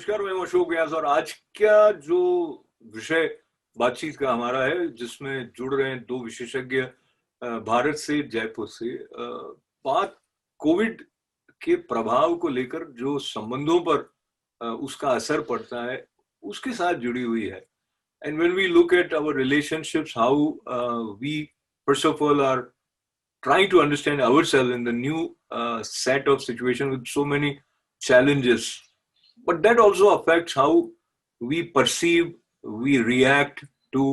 नमस्कार, मैं अशोक व्यास और आज का जो विषय बातचीत का हमारा है जिसमें जुड़ रहे हैं दो विशेषज्ञ भारत से, जयपुर से। बात कोविड के प्रभाव को लेकर जो संबंधों पर उसका असर पड़ता है उसके साथ जुड़ी हुई है। And when we look at our relationships, how we first of all are trying to understand ourselves in the new set of situation with so many challenges, but that also affects how we perceive, we react to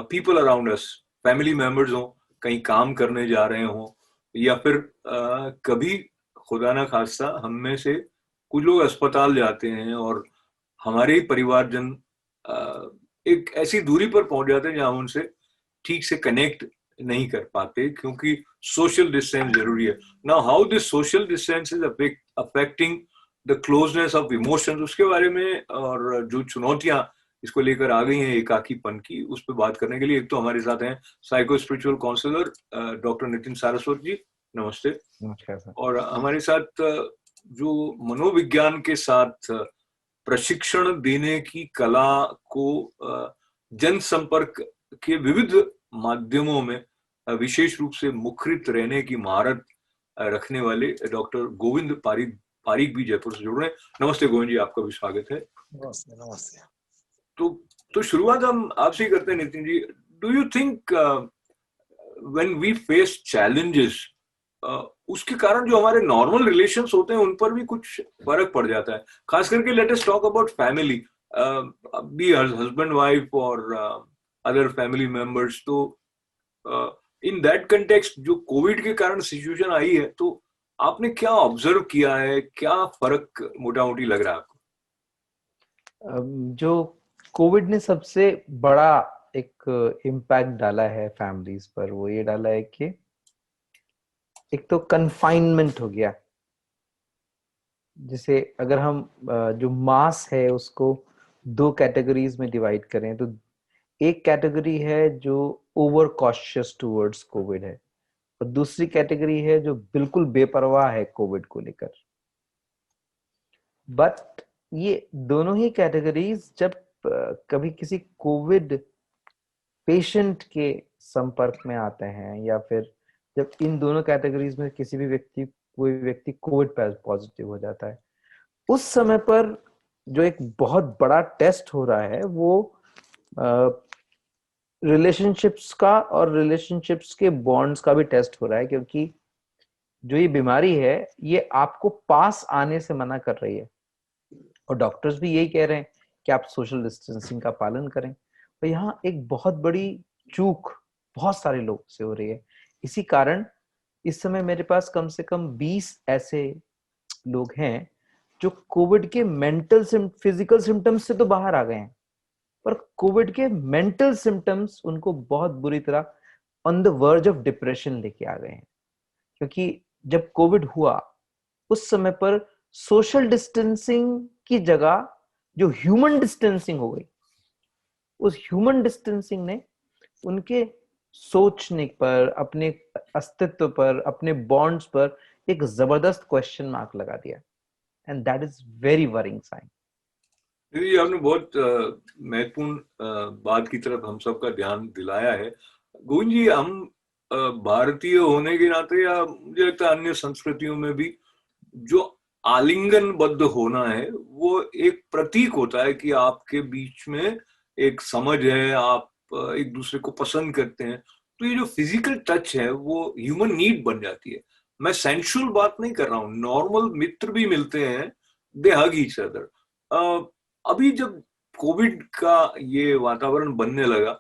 people around us, family members हो, कहीं काम करने जा रहे हो या फिर कभी खुदा ना खास्ता हम में से कुछ लोग अस्पताल जाते हैं और हमारे ही परिवारजन एक ऐसी दूरी पर पहुंच जाते हैं जहां उनसे ठीक से कनेक्ट नहीं कर पाते क्योंकि सोशल डिस्टेंस जरूरी है। Now how this social distance is affecting the closeness of emotions, उसके बारे में और जो चुनौतियां इसको लेकर आ गई हैं एकाकीपन की, उस पर बात करने के लिए एक तो हमारे साथ हैं psycho spiritual counsellor doctor Nitin Saraswat ji. नमस्ते। नमस्कार सर। और हमारे साथ जो मनोविज्ञान के साथ प्रशिक्षण देने की कला को जनसंपर्क के विविध माध्यमों में विशेष रूप से मुखरित रहने की महारत रखने वाले डॉक्टर गोविंद पारीक भी जयपुर से जुड़ रहे हैं। नमस्ते गोविंद जी, आपका भी स्वागत है। नमस्ते। नमस्ते। तो शुरुआत हम आपसे ही करते हैं Nitin ji. Do you think when we face challenges, उसके कारण जो हमारे नॉर्मल रिलेशंस होते हैं उन पर भी कुछ फर्क पड़ जाता है? खास करके let us talk about family, be husband wife और अदर फैमिली मेंबर्स। तो इन दैट कंटेक्स्ट जो कोविड के कारण सिचुएशन आई है, तो आपने क्या ऑब्जर्व किया है, क्या फर्क मोटा मोटी लग रहा है आपको? जो कोविड ने सबसे बड़ा एक इम्पैक्ट डाला है फैमिलीज पर, वो ये डाला है कि एक तो कन्फाइनमेंट हो गया। जिसे अगर हम जो मास है उसको दो कैटेगरीज में डिवाइड करें तो एक कैटेगरी है जो ओवर कॉशियस टुवर्ड्स कोविड है और दूसरी कैटेगरी है जो बिल्कुल बेपरवाह है कोविड को लेकर। बट ये दोनों ही कैटेगरीज जब कभी किसी कोविड पेशेंट के संपर्क में आते हैं या फिर जब इन दोनों कैटेगरीज में कोई व्यक्ति कोविड पॉजिटिव हो जाता है, उस समय पर जो एक बहुत बड़ा टेस्ट हो रहा है वो रिलेशनशिप्स का और रिलेशनशिप्स के बॉन्ड्स का भी टेस्ट हो रहा है, क्योंकि जो ये बीमारी है ये आपको पास आने से मना कर रही है और डॉक्टर्स भी यही कह रहे हैं कि आप सोशल डिस्टेंसिंग का पालन करें। तो यहाँ एक बहुत बड़ी चूक बहुत सारे लोग से हो रही है। इसी कारण इस समय मेरे पास कम से कम 20 ऐसे लोग हैं जो कोविड के मेंटल फिजिकल सिम्टम्स से तो बाहर आ गए हैं, पर कोविड के मेंटल सिम्टम्स उनको बहुत बुरी तरह on the verge of depression लेके आ गए हैं। क्योंकि जब कोविड हुआ उस समय पर सोशल डिस्टेंसिंग की जगह जो ह्यूमन डिस्टेंसिंग हो गई, उस ह्यूमन डिस्टेंसिंग ने उनके सोचने पर, अपने अस्तित्व पर, अपने बॉन्ड्स पर एक जबरदस्त क्वेश्चन मार्क लगा दिया। And that is very worrying sign. दीदी, आपने बहुत महत्वपूर्ण बात की तरफ हम सबका ध्यान दिलाया है। गोविंद जी, हम भारतीय होने के नाते या मुझे लगता है अन्य संस्कृतियों में भी जो आलिंगनबद्ध होना है वो एक प्रतीक होता है कि आपके बीच में एक समझ है, आप एक दूसरे को पसंद करते हैं। तो ये जो फिजिकल टच है वो ह्यूमन नीड बन जाती है। मैं सेंसुअल बात नहीं कर रहा हूँ, नॉर्मल मित्र भी मिलते हैं, दे हग ईच अदर। अभी जब कोविड का ये वातावरण बनने लगा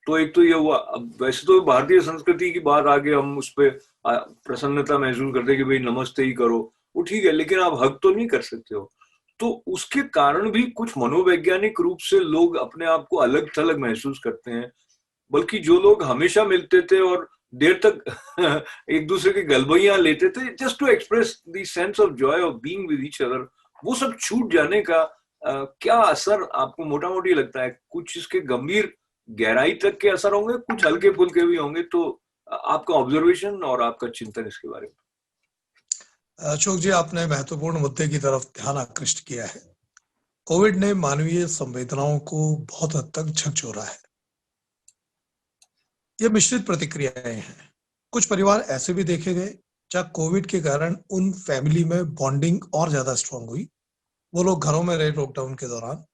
तो एक तो ये हुआ, अब वैसे तो भारतीय संस्कृति की बात आगे हम उस पर प्रसन्नता महसूस करते कि भाई नमस्ते ही करो, वो ठीक है, लेकिन आप हक तो नहीं कर सकते हो। तो उसके कारण भी कुछ मनोवैज्ञानिक रूप से लोग अपने आप को अलग थलग महसूस करते हैं। बल्कि जो लोग हमेशा मिलते थे और देर तक एक दूसरे के गलबैयां लेते थे just to express the sense of joy of being with each other, वो सब छूट जाने का क्या असर आपको मोटा मोटी लगता है? कुछ इसके गंभीर गहराई तक के असर होंगे, कुछ हल्के फुल्के भी होंगे। तो आपका ऑब्जर्वेशन और आपका चिंतन इसके बारे में। अशोक जी, आपने महत्वपूर्ण मुद्दे की तरफ ध्यान आकृष्ट किया है। कोविड ने मानवीय संवेदनाओं को बहुत हद तक झकझोरा है। ये मिश्रित प्रतिक्रियाएं हैं। कुछ परिवार ऐसे भी देखे गए जहाँ कोविड के कारण उन फैमिली में बॉन्डिंग और ज्यादा स्ट्रांग हुई। वो लोग घरों में रहे लॉकडाउन के दौरान,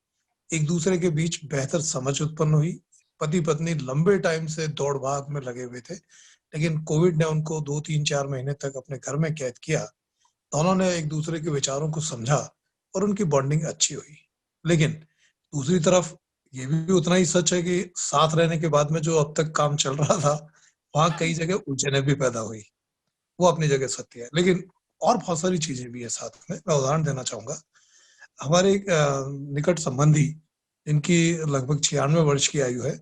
एक दूसरे के बीच बेहतर समझ उत्पन्न हुई। पति पत्नी लंबे टाइम से दौड़ भाग में लगे हुए थे, लेकिन कोविड ने उनको 2 3 4 महीने तक अपने घर में कैद किया। दोनों ने एक दूसरे के विचारों को समझा और उनकी बॉन्डिंग अच्छी हुई। लेकिन दूसरी तरफ ये भी उतना ही सच है कि साथ रहने के बाद में जो अब तक काम चल रहा था, वहां कई जगह उलझनें भी पैदा हुई। वो अपनी जगह सत्य है, लेकिन और बहुत सारी चीजें भी है साथ में। मैं उदाहरण देना चाहूंगा। हमारे एक निकट संबंधी, जिनकी लगभग 96 वर्ष की आयु है,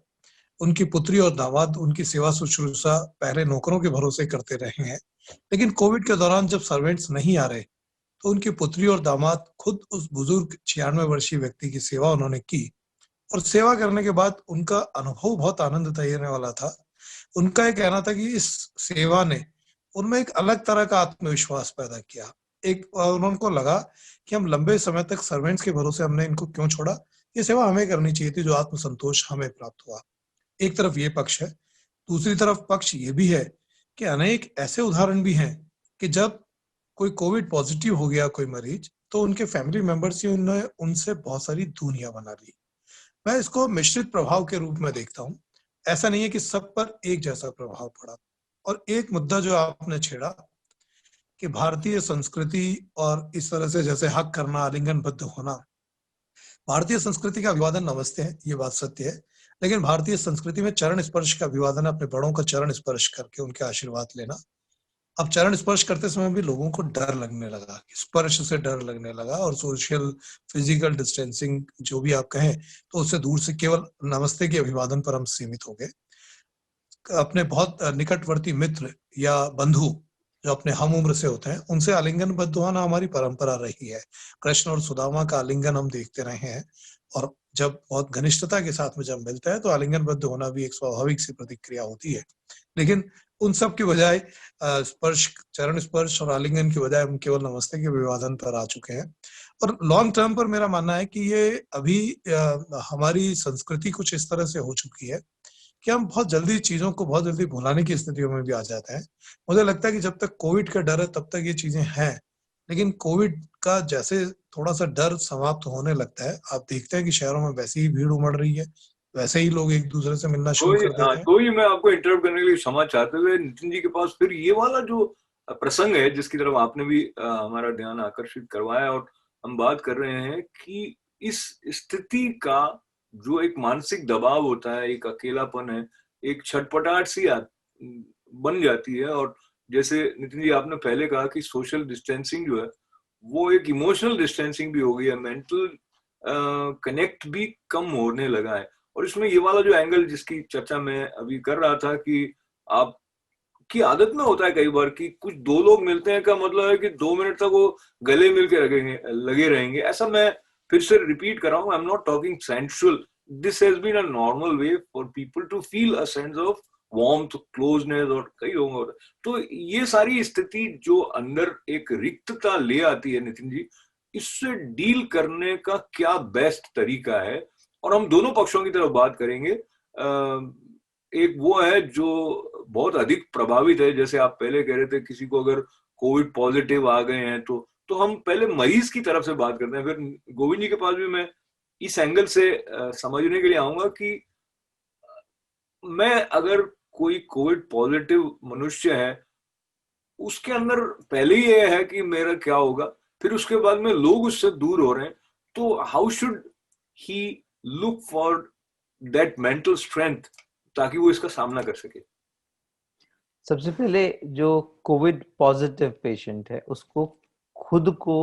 उनकी पुत्री और दामाद उनकी सेवा शुश्रूषा पहले नौकरों के भरोसे करते रहे हैं, लेकिन कोविड के दौरान जब सर्वेंट्स नहीं आ रहे तो उनकी पुत्री और दामाद खुद उस बुजुर्ग 96 वर्षीय व्यक्ति की सेवा उन्होंने की। और सेवा करने के बाद उनका अनुभव बहुत आनंद देने वाला था। उनका ये कहना था कि इस सेवा ने उनमें एक अलग तरह का आत्मविश्वास पैदा किया। उनको लगा कि हम लंबे समय तक सर्वेंट्स के भरोसे हमने इनको क्यों छोड़ा, ये सेवा हमें करनी चाहिए थी, जो आत्मसंतोष हमें प्राप्त हुआ। एक तरफ ये पक्ष है। दूसरी तरफ पक्ष ये भी है कि अनेक ऐसे उदाहरण भी हैं कि जब कोई कोविड पॉजिटिव हो गया कोई मरीज, तो उनके फैमिली मेंबर्स ही उन्होंने उनसे बहुत सारी दूरियां बना ली। मैं इसको मिश्रित प्रभाव के रूप में देखता हूँ। ऐसा नहीं है कि सब पर एक जैसा प्रभाव पड़ा। और एक मुद्दा जो आपने छेड़ा कि भारतीय संस्कृति और इस तरह से जैसे हक करना, आलिंगनबद्ध होना, भारतीय संस्कृति का अभिवादन नमस्ते है, ये बात सत्य है। लेकिन भारतीय संस्कृति में चरण स्पर्श का अभिवादन है, अपने बड़ों का चरण स्पर्श करके उनके आशीर्वाद लेना। अब चरण स्पर्श करते समय भी लोगों को डर लगने लगा, स्पर्श से डर लगने लगा, और सोशल फिजिकल डिस्टेंसिंग जो भी आप कहें, तो उससे दूर से केवल नमस्ते के अभिवादन पर हम सीमित हो गए। अपने बहुत निकटवर्ती मित्र या बंधु जो अपने हम उम्र से होते हैं, उनसे आलिंगनबद्ध होना हमारी परंपरा रही है। कृष्ण और सुदामा का आलिंगन हम देखते रहे हैं, और जब बहुत घनिष्ठता के साथ में जब मिलता है तो आलिंगनबद्ध होना भी एक स्वाभाविक सी प्रतिक्रिया होती है। लेकिन उन सब की बजाय स्पर्श, चरण स्पर्श और आलिंगन की बजाय हम केवल नमस्ते के अभिवादन पर आ चुके हैं। और लॉन्ग टर्म पर मेरा मानना है कि ये अभी हमारी संस्कृति कुछ इस तरह से हो चुकी है कि हम बहुत जल्दी चीजों को बहुत जल्दी भुलाने की स्थितियों में भी आ जाते हैं। मुझे लगता है कि जब तक कोविड का डर है तब तक ये चीजें हैं, लेकिन कोविड का जैसे थोड़ा सा डर समाप्त होने लगता है, आप देखते हैं कि शहरों में वैसे ही भीड़ उमड़ रही है, वैसे ही लोग एक दूसरे से मिलना शुरू कर देते हैं। तो ही मैं आपको इंटरप्ट करने के लिए क्षमा चाहते हुए नितिन जी के पास फिर ये वाला जो प्रसंग है जिसकी तरफ आपने भी हमारा ध्यान आकर्षित करवाया, और हम बात कर रहे हैं कि इस स्थिति का जो एक मानसिक दबाव होता है, एक अकेलापन है, एक छटपटाहट सी बन जाती है। और जैसे नितिन जी आपने पहले कहा कि सोशल डिस्टेंसिंग जो है वो एक इमोशनल डिस्टेंसिंग भी हो गई है, मेंटल कनेक्ट भी कम होने लगा है। और इसमें ये वाला जो एंगल जिसकी चर्चा मैं अभी कर रहा था कि आप की आदत में होता है कई बार कि कुछ दो लोग मिलते हैं का मतलब है कि 2 मिनट तक वो गले मिल के लगे रहेंगे। ऐसा मैं फिर से रिपीट कर रहा हूँ, I am not talking sensual, this has been a normal way for people to feel a sense of warmth, closeness, और कई लोगों को। तो ये सारी स्थिति जो अंदर एक रिक्तता ले आती है नितिन जी, इससे डील करने का क्या बेस्ट तरीका है? और हम दोनों पक्षों की तरफ बात करेंगे। एक वो है जो बहुत अधिक प्रभावित है, जैसे आप पहले कह रहे थे किसी को अगर कोविड पॉजिटिव आ गए हैं तो हम पहले मरीज की तरफ से बात करते हैं। फिर गोविंद जी के पास भी मैं इस एंगल से समझने के लिए आऊंगा कि मैं अगर कोई कोविड पॉजिटिव मनुष्य है, उसके अंदर पहले ही ये है कि मेरा क्या होगा, फिर उसके बाद में लोग उससे दूर हो रहे हैं, तो how should he look for that mental strength ताकि वो इसका सामना कर सके? सबसे पहले जो कोविड पॉजिटिव पेशेंट है उसको खुद को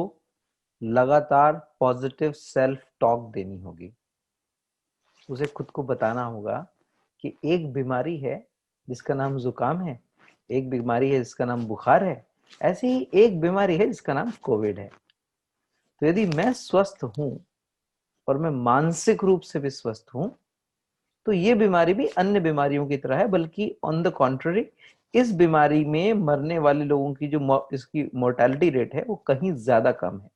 लगातार पॉजिटिव सेल्फ टॉक देनी होगी। उसे खुद को बताना होगा कि एक बीमारी है जिसका नाम जुकाम है, एक बीमारी है जिसका नाम बुखार है, ऐसी ही एक बीमारी है जिसका नाम कोविड है। तो यदि मैं स्वस्थ हूं और मैं मानसिक रूप से भी स्वस्थ हूं तो ये बीमारी भी अन्य बीमारियों की तरह है, बल्कि ऑन द कॉन्ट्ररी इस बीमारी में मरने वाले लोगों की जो इसकी मोर्टेलिटी रेट है वो कहीं ज्यादा कम है।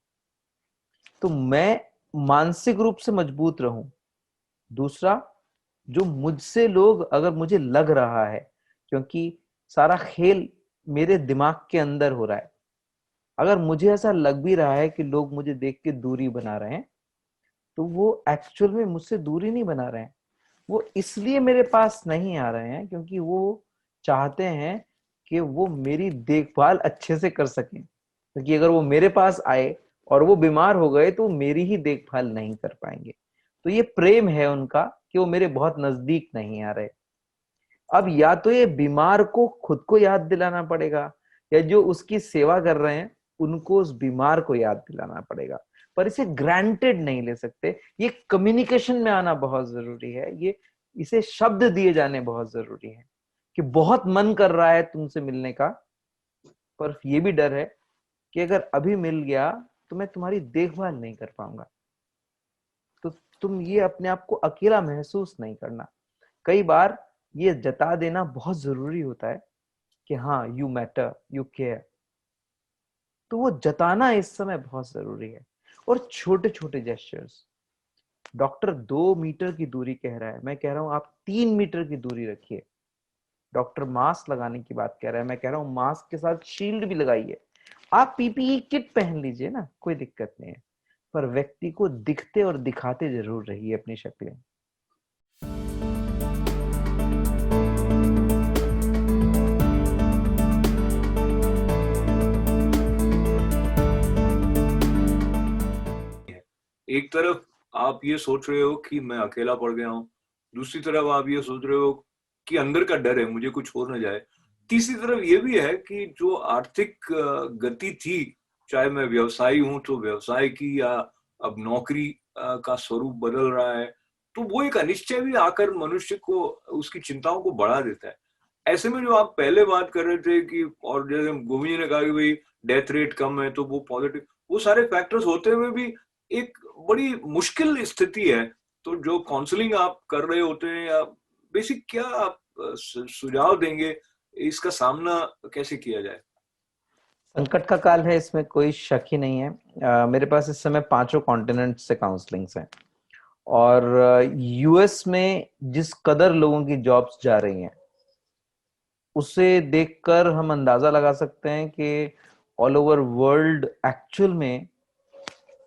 तो मैं मानसिक रूप से मजबूत रहूं। दूसरा, जो मुझसे लोग, अगर मुझे लग रहा है, क्योंकि सारा खेल मेरे दिमाग के अंदर हो रहा है, अगर मुझे ऐसा लग भी रहा है कि लोग मुझे देख के दूरी बना रहे हैं, तो वो एक्चुअल में मुझसे दूरी नहीं बना रहे हैं। वो इसलिए मेरे पास नहीं आ रहे हैं क्योंकि वो चाहते हैं कि वो मेरी देखभाल अच्छे से कर सकें, क्योंकि अगर वो मेरे पास आए और वो बीमार हो गए तो मेरी ही देखभाल नहीं कर पाएंगे। तो ये प्रेम है उनका कि वो मेरे बहुत नजदीक नहीं आ रहे। अब या तो ये बीमार को खुद को याद दिलाना पड़ेगा, या जो उसकी सेवा कर रहे हैं उनको उस बीमार को याद दिलाना पड़ेगा। पर इसे ग्रांटेड नहीं ले सकते। ये कम्युनिकेशन में आना बहुत जरूरी है। ये इसे शब्द दिए जाने बहुत जरूरी है कि बहुत मन कर रहा है तुमसे मिलने का, पर ये भी डर है कि अगर अभी मिल गया तो मैं तुम्हारी देखभाल नहीं कर पाऊंगा। तो तुम ये अपने आप को अकेला महसूस नहीं करना। कई बार ये जता देना बहुत जरूरी होता है कि हाँ, यू मैटर, यू केयर। तो वो जताना इस समय बहुत जरूरी है। और छोटे छोटे जेस्चर्स, डॉक्टर 2 मीटर की दूरी कह रहा है, मैं कह रहा हूं आप 3 मीटर की दूरी रखिए। डॉक्टर मास्क लगाने की बात कह रहा है, मैं कह रहा हूं मास्क के साथ शील्ड भी लगाइए। आप पीपीई किट पहन लीजिए ना, कोई दिक्कत नहीं है, पर व्यक्ति को दिखते और दिखाते जरूर रहिए अपनी शक्लें। एक तरफ आप ये सोच रहे हो कि मैं अकेला पड़ गया हूँ, दूसरी तरफ आप ये सोच रहे हो कि अंदर का डर है मुझे कुछ हो ना जाए, तीसरी तरफ ये भी है कि जो आर्थिक गति थी, चाहे मैं व्यवसायी हूं तो व्यवसाय की, या अब नौकरी का स्वरूप बदल रहा है, तो वो एक अनिश्चय भी आकर मनुष्य को उसकी चिंताओं को बढ़ा देता है। ऐसे में जो आप पहले बात कर रहे थे कि, और जैसे गोविंद जी ने कहा कि भाई डेथ रेट कम है तो वो पॉजिटिव, वो सारे फैक्टर्स होते हुए भी एक बड़ी मुश्किल स्थिति है। तो जो काउंसलिंग आप कर रहे होते हैं, या बेसिक क्या आप सुझाव देंगे, इसका सामना कैसे किया जाए? संकट का काल है, इसमें कोई शक ही नहीं है। मेरे पास इस समय 5 कॉन्टिनेंट से काउंसलिंग्स हैं, और यूएस में जिस कदर लोगों की जॉब्स जा रही हैं, उसे देखकर हम अंदाजा लगा सकते हैं कि ऑल ओवर वर्ल्ड एक्चुअल में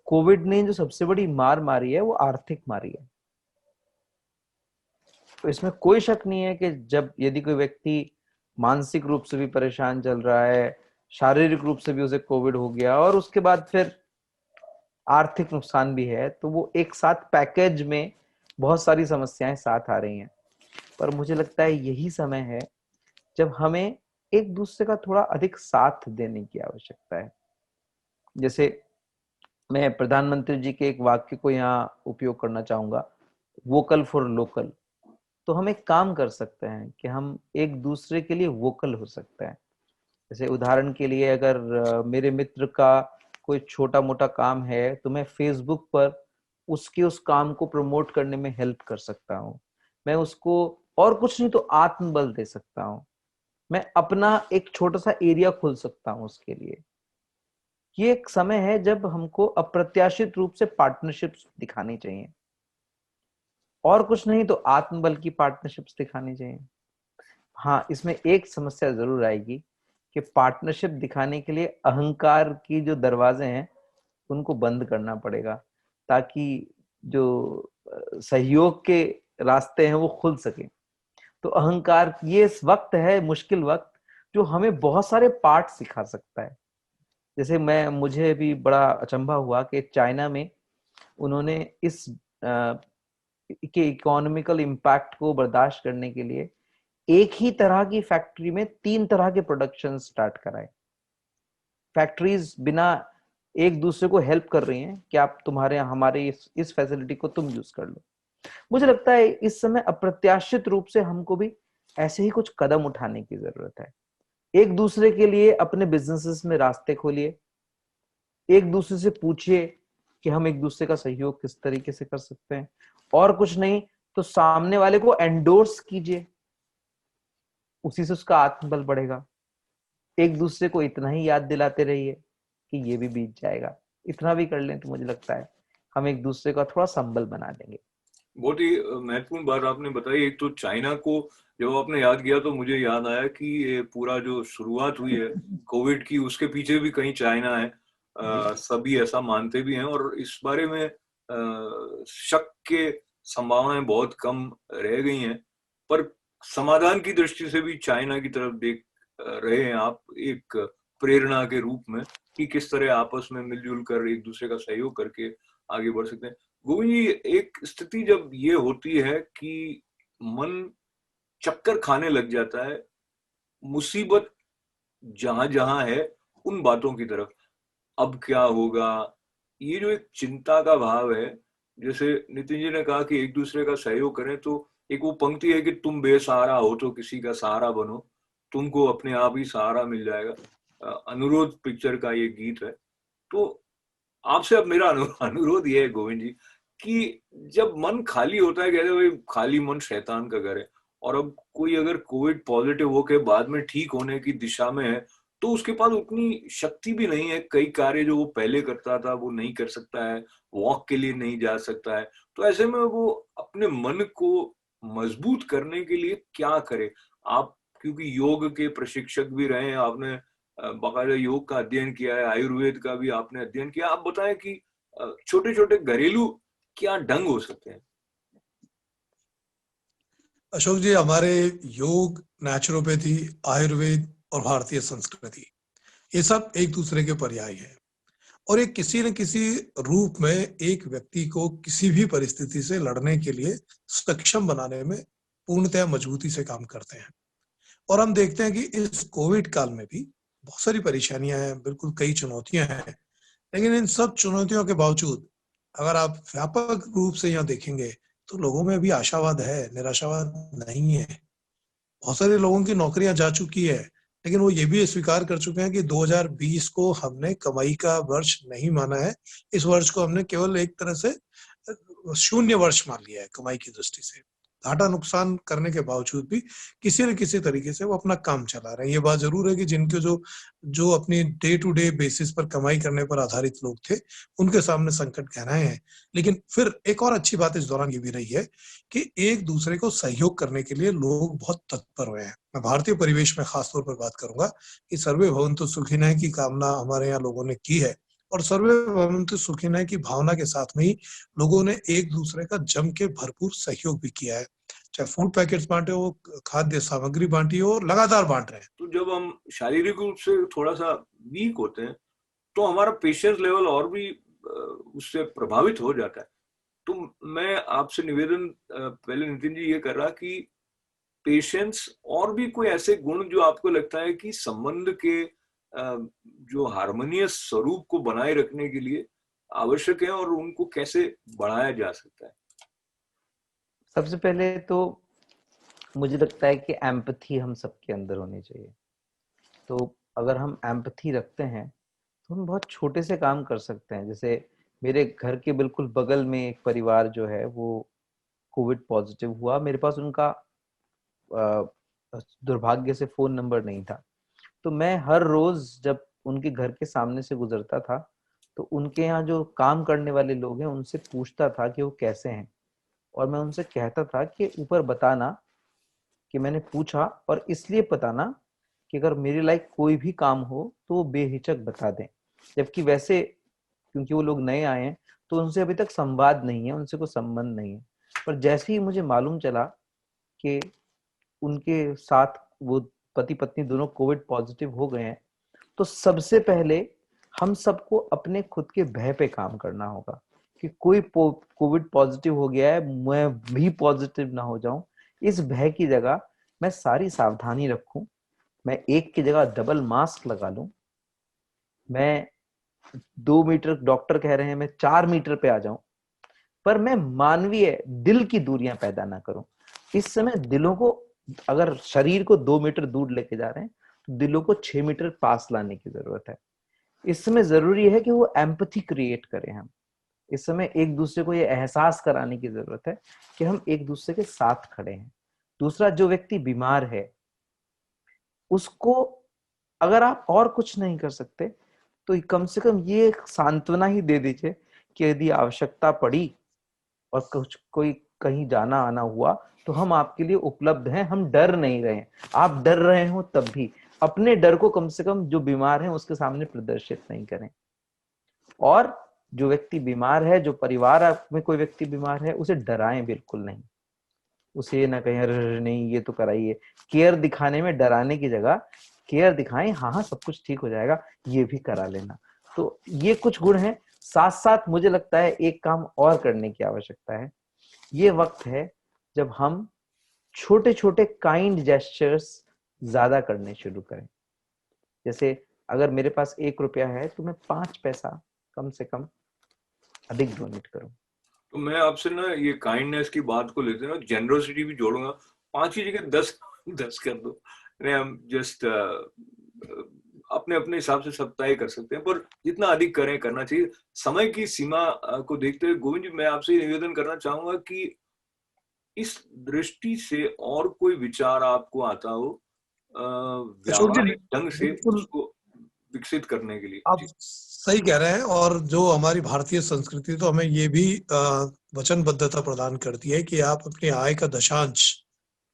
कोविड ने जो सबसे बड़ी मार मारी है वो आर्थिक मारी है। तो इसमें कोई शक नहीं है कि जब यदि कोई व्यक्ति मानसिक रूप से भी परेशान चल रहा है, शारीरिक रूप से भी उसे कोविड हो गया, और उसके बाद फिर आर्थिक नुकसान भी है, तो वो एक साथ पैकेज में बहुत सारी समस्याएं साथ आ रही हैं। पर मुझे लगता है यही समय है जब हमें एक दूसरे का थोड़ा अधिक साथ देने की आवश्यकता है। जैसे मैं प्रधानमंत्री जी के एक वाक्य को यहाँ उपयोग करना चाहूंगा, वोकल फॉर लोकल। तो हम एक काम कर सकते हैं कि हम एक दूसरे के लिए वोकल हो सकते हैं। जैसे उदाहरण के लिए, अगर मेरे मित्र का कोई छोटा मोटा काम है तो मैं फेसबुक पर उसके उस काम को प्रमोट करने में हेल्प कर सकता हूँ। मैं उसको और कुछ नहीं तो आत्मबल दे सकता हूँ। मैं अपना एक छोटा सा एरिया खोल सकता हूँ उसके लिए। ये एक समय है जब हमको अप्रत्याशित रूप से पार्टनरशिप्स दिखानी चाहिए, और कुछ नहीं तो आत्मबल की पार्टनरशिप्स दिखानी चाहिए। हाँ, इसमें एक समस्या जरूर आएगी कि पार्टनरशिप दिखाने के लिए अहंकार की जो दरवाजे हैं उनको बंद करना पड़ेगा, ताकि जो सहयोग के रास्ते हैं वो खुल सके। तो अहंकार, ये इस वक्त है मुश्किल वक्त, जो हमें बहुत सारे पार्ट सिखा सकता है। जैसे मुझे भी बड़ा अचंभा हुआ कि चाइना में उन्होंने इस के इकोनॉमिकल इम्पैक्ट को बर्दाश्त करने के लिए एक ही तरह की फैक्ट्री में 3 तरह के प्रोडक्शन स्टार्ट कराए। फैक्ट्रीज बिना एक दूसरे को हेल्प कर रही हैं कि आप तुम्हारे हमारे इस फैसिलिटी को तुम यूज कर लो। मुझे लगता है इस समय अप्रत्याशित रूप से हमको भी ऐसे ही कुछ कदम उठाने की जरूरत है। एक दूसरे के लिए अपने बिजनेसेस में रास्ते खोलिए, एक दूसरे से पूछिए कि हम एक दूसरे का सहयोग किस तरीके से कर सकते हैं, और कुछ नहीं तो सामने वाले को एंडोर्स कीजिए, उसी से उसका आत्मबल बढ़ेगा। एक दूसरे को इतना ही याद दिलाते रहिए कि ये भी बीत जाएगा। इतना भी कर लें तो मुझे लगता है हम एक दूसरे का थोड़ा संबल बना लेंगे। बहुत ही महत्वपूर्ण बात आपने बताई। एक तो चाइना को जब आपने याद किया तो मुझे याद आया कि ये पूरा जो शुरुआत हुई है कोविड की, उसके पीछे भी कहीं चाइना है। सभी ऐसा मानते भी हैं और इस बारे में शक के संभावनाएं बहुत कम रह गई हैं। पर समाधान की दृष्टि से भी चाइना की तरफ देख रहे हैं आप, एक प्रेरणा के रूप में, कि किस तरह आपस में मिलजुल कर एक दूसरे का सहयोग करके आगे बढ़ सकते हैं। गोविंद जी, एक स्थिति जब ये होती है कि मन चक्कर खाने लग जाता है, मुसीबत जहां जहां है उन बातों की तरफ, अब क्या होगा, ये जो एक चिंता का भाव है, जैसे नितिन जी ने कहा कि एक दूसरे का सहयोग करें, तो एक वो पंक्ति है कि तुम बेसहारा हो तो किसी का सहारा बनो, तुमको अपने आप ही सहारा मिल जाएगा। अनुरोध पिक्चर का ये गीत है। तो आपसे अब मेरा अनुरोध ये है गोविंद जी, कि जब मन खाली होता है, कहते हैं भाई खाली मन शैतान का घर है, और अब कोई अगर कोविड पॉजिटिव होके बाद में ठीक होने की दिशा में है, तो उसके पास उतनी शक्ति भी नहीं है, कई कार्य जो वो पहले करता था वो नहीं कर सकता है, वॉक के लिए नहीं जा सकता है। तो ऐसे में वो अपने मन को मजबूत करने के लिए क्या करे? आप क्योंकि योग के प्रशिक्षक भी रहे हैं, आपने बाकायदा योग का अध्ययन किया है, आयुर्वेद का भी आपने अध्ययन किया, आप बताएं कि छोटे छोटे घरेलू क्या ढंग हो सकते हैं? अशोक जी, हमारे योग, नेचुरोपैथी, आयुर्वेद और भारतीय संस्कृति, ये सब एक दूसरे के पर्याय है और ये किसी न किसी रूप में एक व्यक्ति को किसी भी परिस्थिति से लड़ने के लिए सक्षम बनाने में पूर्णतः मजबूती से काम करते हैं। और हम देखते हैं कि इस कोविड काल में भी बहुत सारी परेशानियां हैं, बिल्कुल कई चुनौतियां हैं, लेकिन इन सब चुनौतियों के बावजूद अगर आप व्यापक रूप से यहाँ देखेंगे तो लोगों में भी आशावाद है, निराशावाद नहीं है। बहुत सारे लोगों की नौकरियां जा चुकी है, लेकिन वो ये भी स्वीकार कर चुके हैं कि 2020 को हमने कमाई का वर्ष नहीं माना है। इस वर्ष को हमने केवल एक तरह से शून्य वर्ष मान लिया है कमाई की दृष्टि से। घाटा नुकसान करने के बावजूद भी किसी न किसी तरीके से वो अपना काम चला रहे हैं। ये बात जरूर है कि जिनके जो जो अपनी डे टू डे बेसिस पर कमाई करने पर आधारित लोग थे, उनके सामने संकट गहराए हैं। लेकिन फिर एक और अच्छी बात इस दौरान ये भी रही है कि एक दूसरे को सहयोग करने के लिए लोग बहुत तत्पर हुए हैं। मैं भारतीय परिवेश में खास तौर पर बात करूंगा कि सर्वे भवन्तु सुखिनः की कामना हमारे यहाँ लोगों ने की है और सर्वे भवन्तु सुखिनः की भावना के साथ में ही लोगों ने एक दूसरे का जम के भरपूर सहयोग भी किया है। चाहे फूड पैकेट्स बांटे हो, खाद्य सामग्री बांटी हो, और लगातार बांट रहे हैं। तो जब हम शारीरिक रूप से थोड़ा सा वीक होते हैं तो हमारा पेशेंस लेवल और भी उससे प्रभावित हो जाता है। तो मैं आपसे निवेदन पहले नितिन जी ये कर रहा कि पेशेंस और भी कोई ऐसे गुण जो आपको लगता है कि संबंध के जो हार्मोनियस स्वरूप को बनाए रखने के लिए आवश्यक है और उनको कैसे बढ़ाया जा सकता है? सबसे पहले तो मुझे लगता है कि एम्पैथी हम सबके अंदर होनी चाहिए। तो अगर हम एम्पैथी रखते हैं तो हम बहुत छोटे से काम कर सकते हैं। जैसे मेरे घर के बिल्कुल बगल में एक परिवार जो है वो कोविड पॉजिटिव हुआ, मेरे पास उनका दुर्भाग्य से फोन नंबर नहीं था। तो मैं हर रोज जब उनके घर के सामने से गुजरता था तो उनके यहाँ जो काम करने वाले लोग हैं उनसे पूछता था कि वो कैसे हैं, और मैं उनसे कहता था कि ऊपर बताना कि मैंने पूछा, और इसलिए बताना कि अगर मेरे लायक कोई भी काम हो तो वो बेहिचक बता दें। जबकि वैसे क्योंकि वो लोग नए आए हैं तो उनसे अभी तक संवाद नहीं है, उनसे कोई संबंध नहीं है। पर जैसे ही मुझे मालूम चला कि उनके साथ वो पति पत्नी दोनों कोविड पॉजिटिव हो गए हैं, तो सबसे पहले हम सबको अपने खुद के भय पे काम करना होगा कि कोई कोविड पॉजिटिव हो गया है, मैं भी पॉजिटिव ना हो जाऊं। इस भय की जगह मैं सारी सावधानी रखूं, मैं एक की जगह डबल मास्क लगा लूं, मैं 2 मीटर डॉक्टर कह रहे हैं मैं 4 मीटर पे आ जाऊं, पर मैं मानवीय दिल की दूरियां पैदा ना करूं। इस समय दिलों को, अगर शरीर को 2 मीटर दूर लेके जा रहे हैं तो दिलों को 6 मीटर पास लाने की जरूरत है। इस समय जरूरी है कि वो एम्पैथी क्रिएट करें। हम इस समय एक दूसरे को ये एहसास कराने की जरूरत है कि हम एक दूसरे के साथ खड़े हैं। दूसरा, जो व्यक्ति बीमार है उसको अगर आप और कुछ नहीं कर सकते तो कम से कम ये सांत्वना ही दे दीजिए कि यदि आवश्यकता पड़ी और कुछ कोई कहीं जाना आना हुआ तो हम आपके लिए उपलब्ध हैं, हम डर नहीं रहे हैं। आप डर रहे हो तब भी अपने डर को कम से कम जो बीमार है उसके सामने प्रदर्शित नहीं करें। और जो व्यक्ति बीमार है, जो परिवार में कोई व्यक्ति बीमार है, उसे डराएं बिल्कुल नहीं। उसे ये ना कहें अरे नहीं ये तो कराइए। केयर दिखाने में डराने की जगह केयर दिखाएं, हाँ हाँ सब कुछ ठीक हो जाएगा, ये भी करा लेना। तो ये कुछ गुण हैं। साथ साथ मुझे लगता है एक काम और करने की आवश्यकता है। ये वक्त है जब हम छोटे छोटे काइंड जेस्चर्स ज्यादा करने शुरू करें। जैसे अगर मेरे पास 1 रुपया है तो मैं 5 पैसा कम से कम अधिक डोनेट करूं। तो मैं आपसे ना ये काइंडनेस की बात को लेते हैं ना, जेनरोसिटी भी जोड़ूंगा। 5 की जगह 10 कर दो। हम जस्ट अपने अपने हिसाब से सब तय कर सकते हैं, पर जितना अधिक करें करना चाहिए। समय की सीमा को देखते हुए गोविंद जी, मैं आपसे निवेदन करना चाहूंगा कि इस दृष्टि से और कोई विचार आपको आता हो अशोक जी, व्यावहारिक ढंग से बिल्कुल उसको विकसित करने के लिए। आप जी। सही कह रहे हैं। और जो हमारी भारतीय संस्कृति तो हमें ये भी वचनबद्धता प्रदान करती है कि आप अपनी आय का दशांश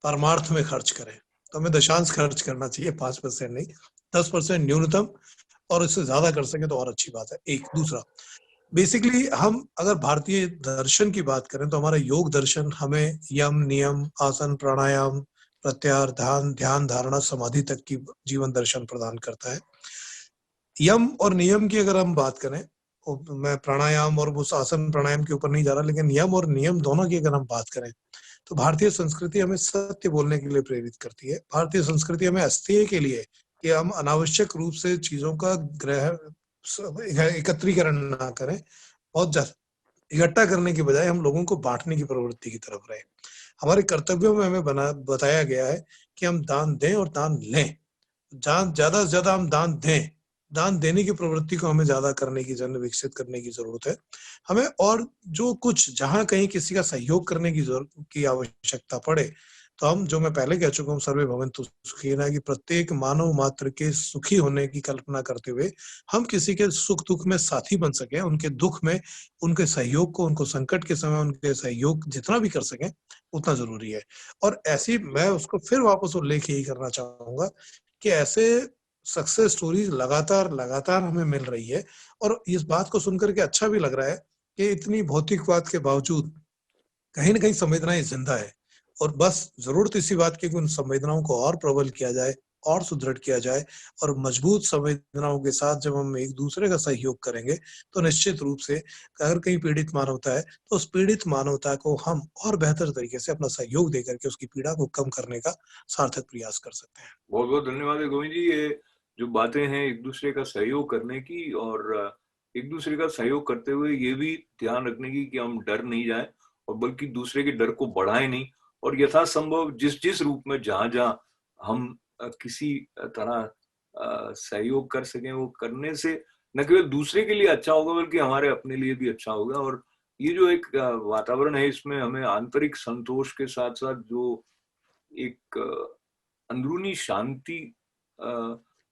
परमार्थ में खर्च करें। तो हमें दशांश खर्च करना चाहिए, 5% नहीं, 10% न्यूनतम। और इससे ज्यादा कर सके तो और अच्छी बात है। एक दूसरा, बेसिकली हम अगर भारतीय दर्शन की बात करें तो हमारा योग दर्शन हमें यम, नियम, आसन, प्राणायाम, प्रत्याहार, ध्यान, ध्यान धारणा, समाधि तक की जीवन दर्शन प्रदान करता है। यम और नियम की अगर हम बात करें, तो मैं प्राणायाम और उस आसन प्राणायाम के ऊपर नहीं जा रहा, लेकिन यम और नियम दोनों की अगर हम बात करें तो भारतीय संस्कृति हमें सत्य बोलने के लिए प्रेरित करती है। भारतीय संस्कृति हमें अस्तेय के लिए कि हम अनावश्यक रूप से चीजों का एकत्रीकरण ना करें, बहुत ज्यादा इकट्ठा करने की बजाय हम लोगों को बांटने की प्रवृत्ति की तरफ रहे। हमारे कर्तव्यों में हमें बताया गया है कि हम दान दें और दान लें। ज्यादा से ज्यादा हम दान दें, दान देने की प्रवृत्ति को हमें ज्यादा करने की विकसित करने की जरूरत है हमें। और जो कुछ जहां कहीं किसी का सहयोग करने की आवश्यकता पड़े तो हम, जो मैं पहले कह चुका हूँ, सर्वे भवन्तु सुखिनः, कि प्रत्येक मानव मात्र के सुखी होने की कल्पना करते हुए हम किसी के सुख दुख में साथी बन सके, उनके दुख में उनके सहयोग को, उनको संकट के समय उनके सहयोग जितना भी कर सकें उतना जरूरी है। और ऐसी मैं उसको फिर वापस उल्लेख यही करना चाहूंगा कि ऐसे सक्सेस स्टोरीज लगातार लगातार हमें मिल रही है। और इस बात को सुनकर के अच्छा भी लग रहा है कि इतनी भौतिकवाद के बावजूद कहीं ना कहीं संवेदनाएं जिंदा है। और बस जरूरत इसी बात की कि उन संवेदनाओं को और प्रबल किया जाए और सुदृढ़ किया जाए। और मजबूत संवेदनाओं के साथ जब हम एक दूसरे का सहयोग करेंगे तो निश्चित रूप से अगर कहीं पीड़ित मानवता है तो उस पीड़ित मानवता को हम और बेहतर तरीके से अपना सहयोग देकर के उसकी पीड़ा को कम करने का सार्थक प्रयास कर सकते हैं। बहुत बहुत धन्यवाद है गोविंद जी। ये जो बातें हैं एक दूसरे का सहयोग करने की, और एक दूसरे का सहयोग करते हुए ये भी ध्यान रखने की कि हम डर नहीं जाए, और बल्कि दूसरे के डर को बढ़ाएं नहीं। और यथासंभव जिस जिस रूप में जहां जहां हम किसी तरह सहयोग कर सकें, वो करने से न केवल दूसरे के लिए अच्छा होगा बल्कि हमारे अपने लिए भी अच्छा होगा। और ये जो एक वातावरण है, इसमें हमें आंतरिक संतोष के साथ साथ जो एक अंदरूनी शांति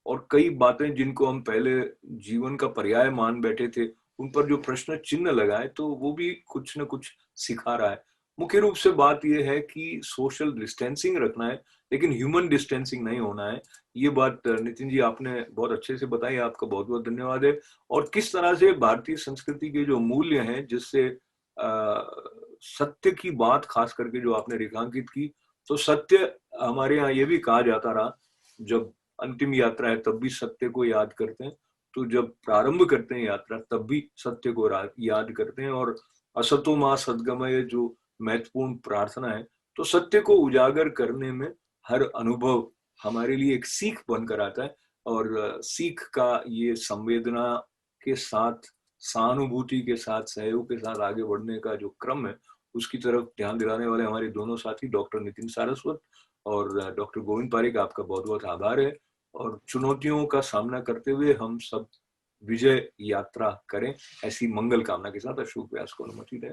और कई बातें जिनको हम पहले जीवन का पर्याय मान बैठे थे, उन पर जो प्रश्न चिन्ह लगाए, तो वो भी कुछ न कुछ सिखा रहा है। मुख्य रूप से बात यह है कि सोशल डिस्टेंसिंग रखना है, लेकिन ह्यूमन डिस्टेंसिंग नहीं होना है। ये बात नितिन जी आपने बहुत अच्छे से बताई, आपका बहुत बहुत धन्यवाद है। और किस तरह से भारतीय संस्कृति के जो मूल्य हैं, जिससे सत्य की बात खास करके जो आपने रेखांकित की, तो सत्य हमारे यहाँ ये भी कहा जाता रहा, जब अंतिम यात्रा है तब भी सत्य को याद करते हैं, तो जब प्रारंभ करते हैं यात्रा तब भी सत्य को याद करते हैं। और असतो मा सद्गमय जो महत्वपूर्ण प्रार्थना है, तो सत्य को उजागर करने में हर अनुभव हमारे लिए एक सीख बनकर आता है। और सीख का ये संवेदना के साथ, सहानुभूति के साथ, सहयोग के साथ आगे बढ़ने का जो क्रम है, उसकी तरफ ध्यान दिलाने वाले हमारे दोनों साथी डॉक्टर नितिन सारस्वत और डॉक्टर गोविंद पारेख, आपका बहुत बहुत आभार है। और चुनौतियों का सामना करते हुए हम सब विजय यात्रा करें, ऐसी मंगल कामना के साथ अशोक व्यास को अनुमति दें।